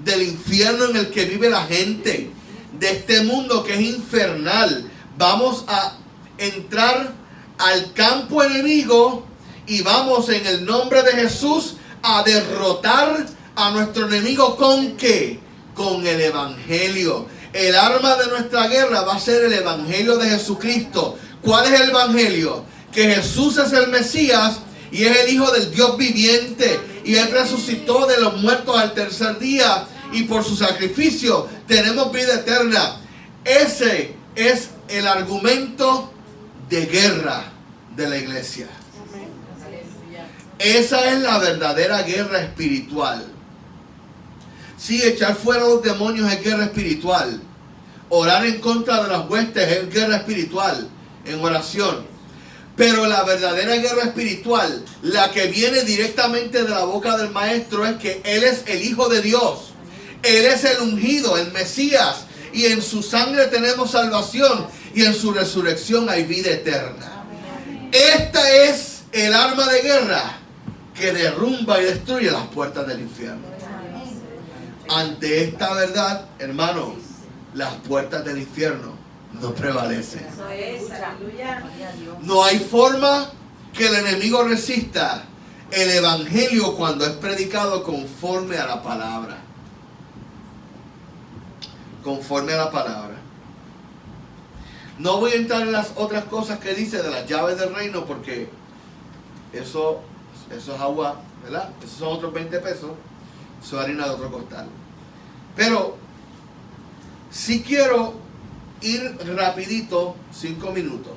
del infierno en el que vive la gente, de este mundo que es infernal. Vamos a entrar al campo enemigo y vamos en el nombre de Jesús a derrotar a nuestro enemigo. ¿Con qué? Con el evangelio. El arma de nuestra guerra va a ser el evangelio de Jesucristo. ¿Cuál es el evangelio? Que Jesús es el Mesías y es el Hijo del Dios viviente. Y Él resucitó de los muertos al tercer día. Y por su sacrificio tenemos vida eterna. Ese es el argumento de guerra de la iglesia. Esa es la verdadera guerra espiritual. Sí, echar fuera a los demonios es guerra espiritual. Orar en contra de las huestes es guerra espiritual, en oración. Pero la verdadera guerra espiritual, la que viene directamente de la boca del Maestro, es que Él es el Hijo de Dios. Él es el ungido, el Mesías. Y en su sangre tenemos salvación. Y en su resurrección hay vida eterna. Esta es el arma de guerra que derrumba y destruye las puertas del infierno. Ante esta verdad, hermano, las puertas del infierno no prevalecen. No hay forma que el enemigo resista el evangelio cuando es predicado conforme a la palabra. Conforme a la palabra. No voy a entrar en las otras cosas que dice de las llaves del reino, porque eso es agua, ¿verdad? Esos son otros 20 pesos. Eso es harina de otro costal. Pero si quiero ir rapidito, 5 minutos,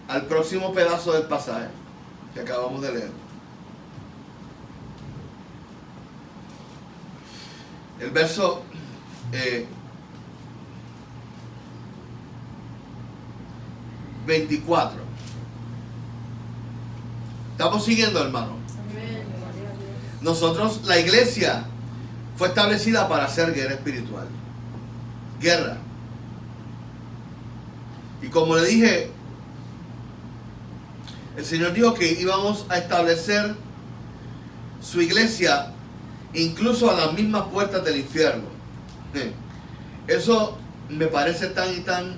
al próximo pedazo del pasaje que acabamos de leer. El verso 24. ¿Estamos siguiendo, hermano? Nosotros, la iglesia fue establecida para hacer guerra espiritual. Guerra. Y como le dije, el Señor dijo que íbamos a establecer su iglesia incluso a las mismas puertas del infierno. Eso me parece tan y tan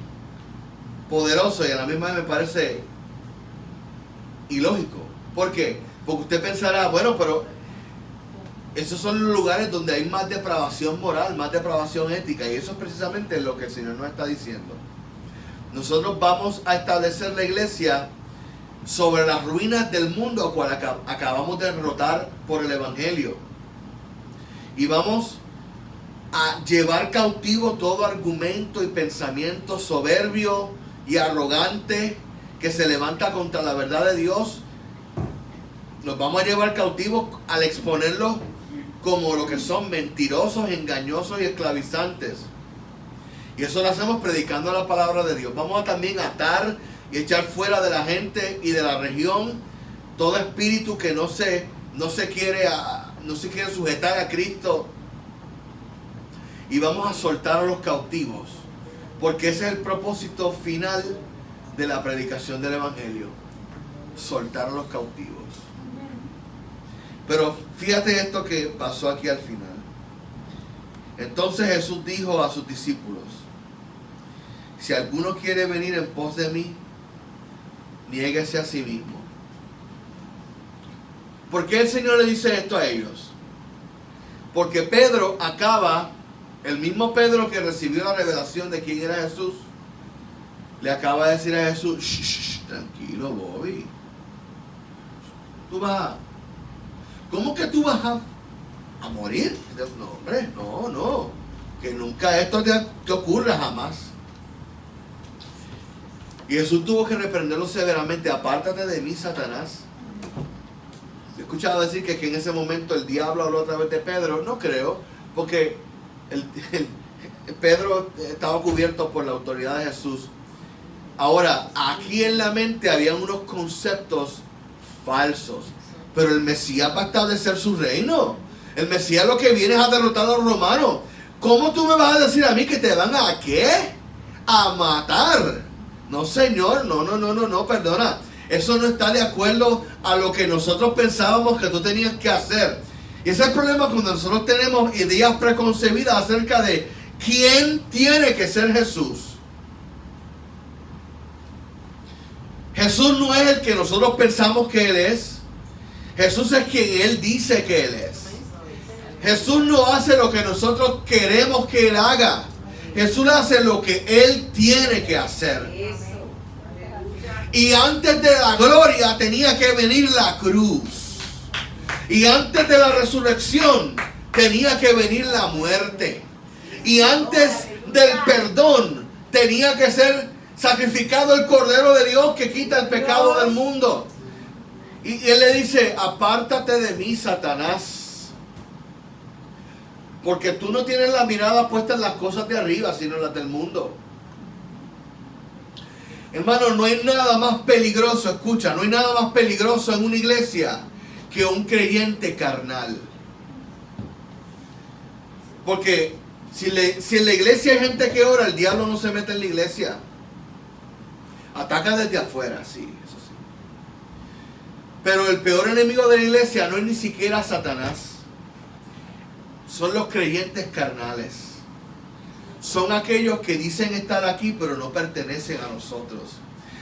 poderoso, y a la misma vez me parece ilógico. ¿Por qué? Porque usted pensará, bueno, pero esos son los lugares donde hay más depravación moral, más depravación ética, y eso es precisamente lo que el Señor nos está diciendo. Nosotros vamos a establecer la iglesia sobre las ruinas del mundo al cual acabamos de derrotar por el evangelio, y vamos a llevar cautivo todo argumento y pensamiento soberbio y arrogante que se levanta contra la verdad de Dios, Los vamos a llevar cautivos al exponerlos como lo que son, mentirosos, engañosos y esclavizantes. Y eso lo hacemos predicando la palabra de Dios. Vamos a también atar y echar fuera de la gente y de la región todo espíritu que no se quiere sujetar a Cristo. Y vamos a soltar a los cautivos, porque ese es el propósito final de la predicación del Evangelio: soltar a los cautivos. Pero fíjate esto que pasó aquí al final. Entonces Jesús dijo a sus discípulos: si alguno quiere venir en pos de mí, niéguese a sí mismo. ¿Por qué el Señor le dice esto a ellos? Porque Pedro acaba, el mismo Pedro que recibió la revelación de quién era Jesús, le acaba de decir a Jesús: shh, tranquilo, Bobby. Tú vas, ¿cómo que tú vas a morir? No, hombre, no. Que nunca esto te ocurra jamás. Y Jesús tuvo que reprenderlo severamente: apártate de mí, Satanás. He escuchado decir que en ese momento el diablo habló a través de Pedro. No creo, porque Pedro estaba cubierto por la autoridad de Jesús. Ahora, aquí en la mente había unos conceptos falsos, pero el Mesías va a establecer su reino. El Mesías lo que viene es a derrotar a los romanos. ¿Cómo tú me vas a decir a mí que te van a qué? A matar. No, Señor, no, perdona. Eso no está de acuerdo a lo que nosotros pensábamos que tú tenías que hacer. Y ese es el problema cuando nosotros tenemos ideas preconcebidas acerca de quién tiene que ser Jesús. Jesús no es el que nosotros pensamos que Él es. Jesús es quien Él dice que Él es. Jesús no hace lo que nosotros queremos que Él haga. Jesús hace lo que Él tiene que hacer. Y antes de la gloria tenía que venir la cruz. Y antes de la resurrección tenía que venir la muerte. Y antes del perdón tenía que ser sacrificado el Cordero de Dios que quita el pecado del mundo. Y Él le dice: apártate de mí, Satanás, porque tú no tienes la mirada puesta en las cosas de arriba, sino en las del mundo. Hermano, no hay nada más peligroso, escucha, no hay nada más peligroso en una iglesia que un creyente carnal. Porque si en la iglesia hay gente que ora, el diablo no se mete en la iglesia. Ataca desde afuera, sí, eso sí. Pero el peor enemigo de la iglesia no es ni siquiera Satanás. Son los creyentes carnales. Son aquellos que dicen estar aquí, pero no pertenecen a nosotros.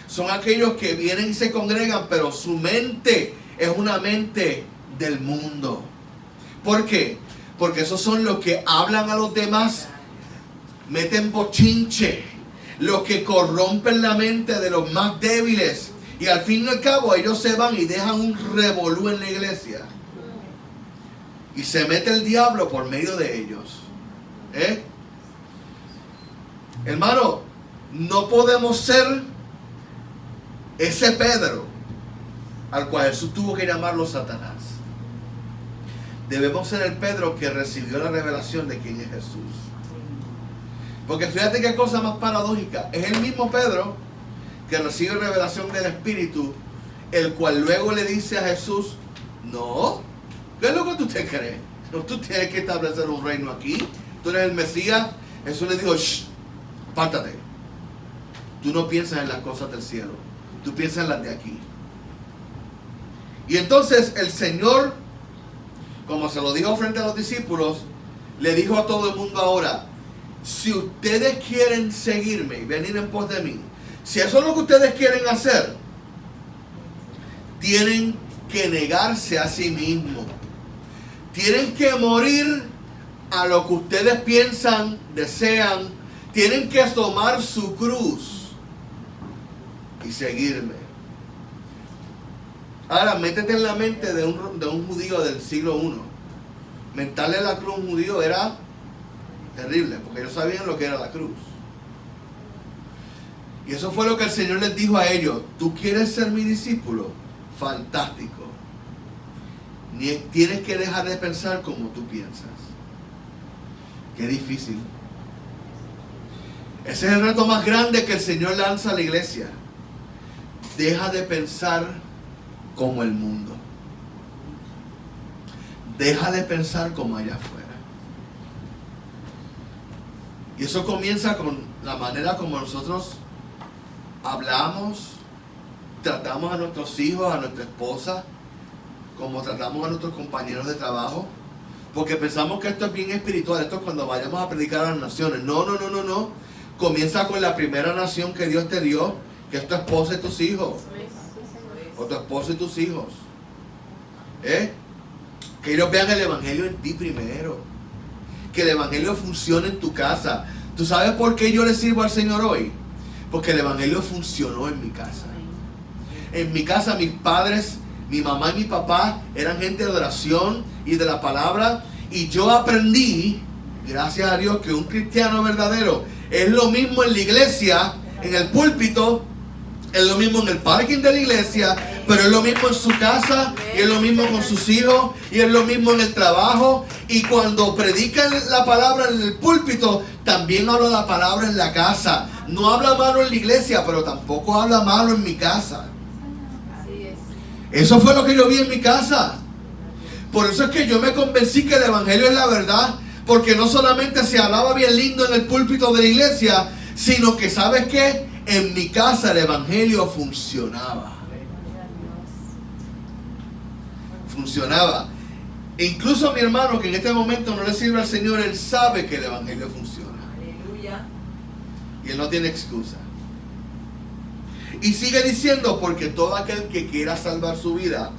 Son aquellos que vienen y se congregan, pero su mente es una mente del mundo. ¿Por qué? Porque esos son los que hablan a los demás, meten bochinche, los que corrompen la mente de los más débiles. Y al fin y al cabo ellos se van y dejan un revolú en la iglesia. Y se mete el diablo por medio de ellos. Hermano, no podemos ser ese Pedro al cual Jesús tuvo que llamarlo Satanás. Debemos ser el Pedro que recibió la revelación de quién es Jesús. Porque fíjate qué cosa más paradójica. Es el mismo Pedro que recibe revelación del Espíritu, el cual luego le dice a Jesús: no, ¿qué es lo que tú te crees? No, tú tienes que establecer un reino aquí. Tú eres el Mesías. Jesús le dijo: shh, apártate. Tú no piensas en las cosas del cielo, tú piensas en las de aquí. Y entonces el Señor, como se lo dijo frente a los discípulos, le dijo a todo el mundo ahora: si ustedes quieren seguirme y venir en pos de mí, si eso es lo que ustedes quieren hacer, tienen que negarse a sí mismos. Tienen que morir a lo que ustedes piensan, desean. Tienen que tomar su cruz y seguirme. Ahora, métete en la mente de un judío del siglo I. Mentarle la cruz a un judío era terrible, porque ellos sabían lo que era la cruz. Y eso fue lo que el Señor les dijo a ellos: ¿tú quieres ser mi discípulo? Fantástico. tienes que dejar de pensar como tú piensas. Qué difícil. Ese es el reto más grande que el Señor lanza a la iglesia. Deja de pensar como el mundo. Deja de pensar como allá afuera. Y eso comienza con la manera como nosotros hablamos, tratamos a nuestros hijos, a nuestra esposa, como tratamos a nuestros compañeros de trabajo. Porque pensamos que esto es bien espiritual. Esto es cuando vayamos a predicar a las naciones. No. Comienza con la primera nación que Dios te dio, que es tu esposa y tus hijos. O tu esposo y tus hijos. Que ellos vean el evangelio en ti primero. Que el evangelio funcione en tu casa. ¿Tú sabes por qué yo le sirvo al Señor hoy? Porque el evangelio funcionó en mi casa. En mi casa mis padres, mi mamá y mi papá eran gente de oración y de la palabra. Y yo aprendí, gracias a Dios, que un cristiano verdadero es lo mismo en la iglesia, en el púlpito, es lo mismo en el parking de la iglesia, pero es lo mismo en su casa, y es lo mismo con sus hijos, y es lo mismo en el trabajo. Y cuando predican la palabra en el púlpito, también habla la palabra en la casa. No habla malo en la iglesia, pero tampoco habla malo en mi casa. Eso fue lo que yo vi en mi casa. Por eso es que yo me convencí que el evangelio es la verdad. Porque no solamente se hablaba bien lindo en el púlpito de la iglesia, sino que, ¿sabes qué? En mi casa el evangelio funcionaba. Funcionaba. E incluso mi hermano, que en este momento no le sirve al Señor, él sabe que el evangelio funciona. Aleluya. Y él no tiene excusa. Y sigue diciendo, porque todo aquel que quiera salvar su vida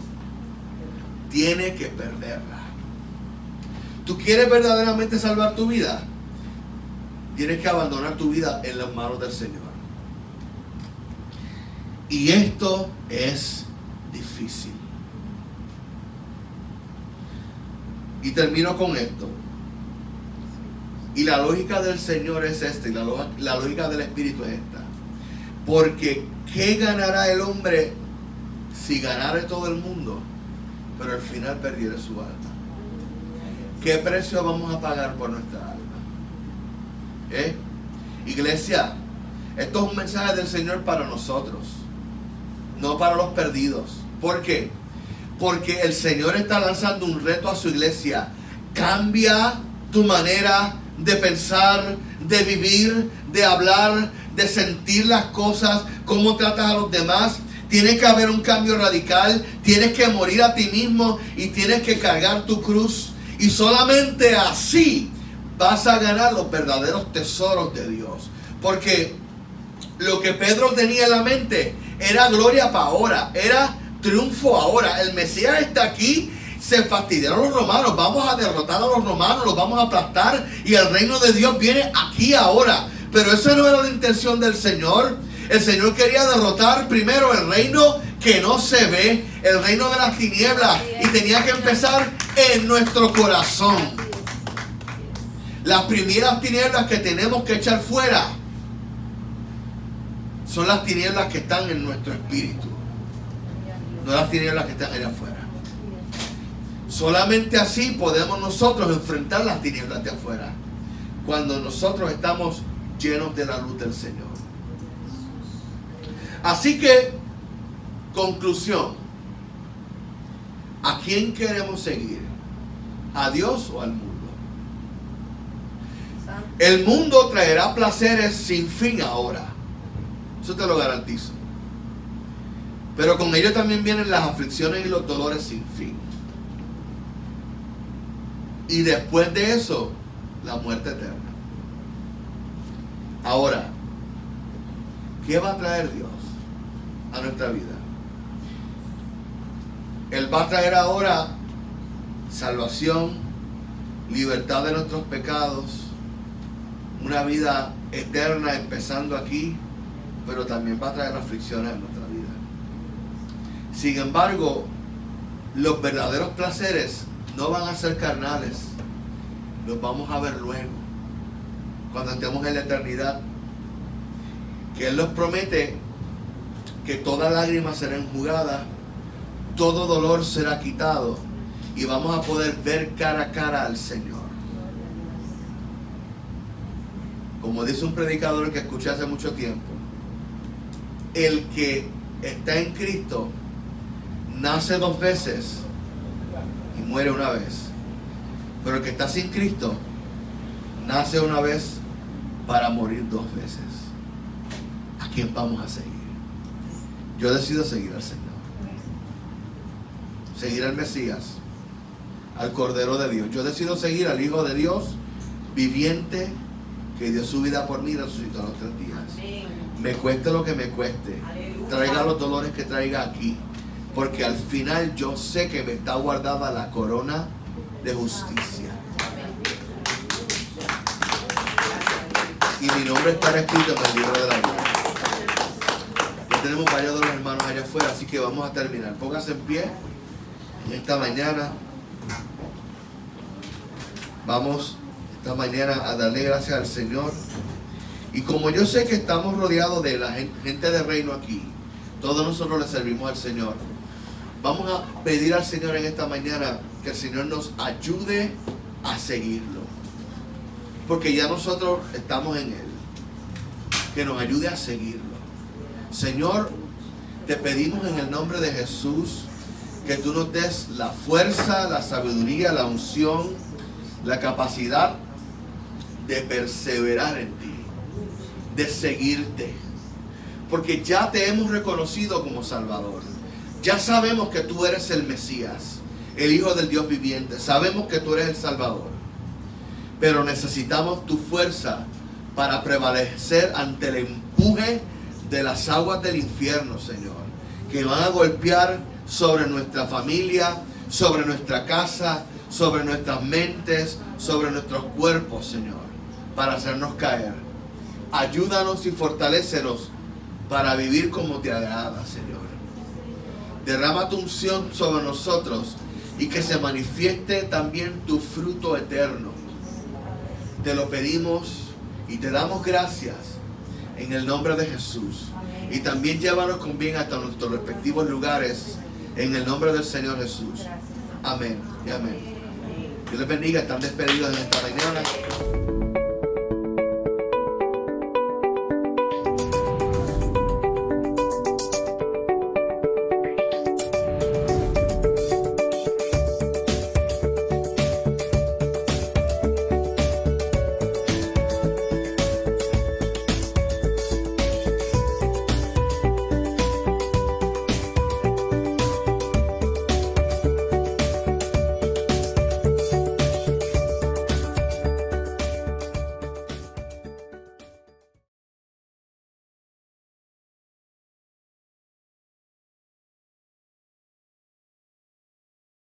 tiene que perderla. ¿Tú quieres verdaderamente salvar tu vida? Tienes que abandonar tu vida en las manos del Señor. Y esto es difícil. Y termino con esto. Y la lógica del Señor es esta, y la lógica del Espíritu es esta. Porque ¿qué ganará el hombre si ganare todo el mundo, pero al final perdiere su alma? ¿Qué precio vamos a pagar por nuestra alma? Iglesia, esto es un mensaje del Señor para nosotros, no para los perdidos. ¿Por qué? Porque el Señor está lanzando un reto a su iglesia. Cambia tu manera de pensar, de vivir, de hablar, de sentir las cosas, cómo tratas a los demás. Tiene que haber un cambio radical. Tienes que morir a ti mismo y tienes que cargar tu cruz. Y solamente así vas a ganar los verdaderos tesoros de Dios. Porque lo que Pedro tenía en la mente era gloria para ahora, era triunfo ahora. El Mesías está aquí. Se fastidiaron los romanos. Vamos a derrotar a los romanos, los vamos a aplastar y el reino de Dios viene aquí ahora. Pero esa no era la intención del Señor. El Señor quería derrotar primero el reino que no se ve, el reino de las tinieblas, y tenía que empezar en nuestro corazón. Las primeras tinieblas que tenemos que echar fuera son las tinieblas que están en nuestro espíritu, no las tinieblas que están allá afuera. Solamente así podemos nosotros enfrentar las tinieblas de afuera, cuando nosotros estamos llenos de la luz del Señor. Así que, conclusión, ¿a quién queremos seguir? ¿A Dios o al mundo? El mundo traerá placeres sin fin ahora, eso te lo garantizo. Pero con ello también vienen las aflicciones y los dolores sin fin. Y después de eso, la muerte eterna. Ahora, ¿qué va a traer Dios a nuestra vida? Él va a traer ahora salvación, libertad de nuestros pecados, una vida eterna empezando aquí, pero también va a traer aflicciones en nuestra vida. Sin embargo, los verdaderos placeres no van a ser carnales, los vamos a ver luego, cuando estemos en la eternidad, que Él nos promete que toda lágrima será enjugada, todo dolor será quitado, y vamos a poder ver cara a cara al Señor. Como dice un predicador que escuché hace mucho tiempo, el que está en Cristo nace 2 veces y muere una vez, pero el que está sin Cristo nace una vez para morir 2 veces. ¿A quién vamos a seguir? Yo decido seguir al Señor, seguir al Mesías, al Cordero de Dios. Yo decido seguir al Hijo de Dios viviente, que dio su vida por mí y resucitó a los 3 días. Amén. Me cueste lo que me cueste. Aleluya. Traiga los dolores que traiga aquí, porque al final yo sé que me está guardada la corona de justicia. Y mi nombre estará escrito en el libro de la vida. Ya tenemos varios de los hermanos allá afuera, así que vamos a terminar. Póngase en pie en esta mañana. Vamos esta mañana a darle gracias al Señor. Y como yo sé que estamos rodeados de la gente de reino aquí, todos nosotros le servimos al Señor. Vamos a pedir al Señor en esta mañana que el Señor nos ayude a seguirlo, porque ya nosotros estamos en Él. Que nos ayude a seguirlo. Señor, te pedimos en el nombre de Jesús que tú nos des la fuerza, la sabiduría, la unción, la capacidad de perseverar en ti, de seguirte, porque ya te hemos reconocido como Salvador. Ya sabemos que tú eres el Mesías, el Hijo del Dios viviente. Sabemos que tú eres el Salvador, pero necesitamos tu fuerza para prevalecer ante el empuje de las aguas del infierno, Señor, que van a golpear sobre nuestra familia, sobre nuestra casa, sobre nuestras mentes, sobre nuestros cuerpos, Señor, para hacernos caer. Ayúdanos y fortalécenos para vivir como te agrada, Señor. Derrama tu unción sobre nosotros y que se manifieste también tu fruto eterno. Te lo pedimos y te damos gracias en el nombre de Jesús. Y también llévanos con bien hasta nuestros respectivos lugares en el nombre del Señor Jesús. Amén y amén. Dios les bendiga. Están despedidos en esta mañana.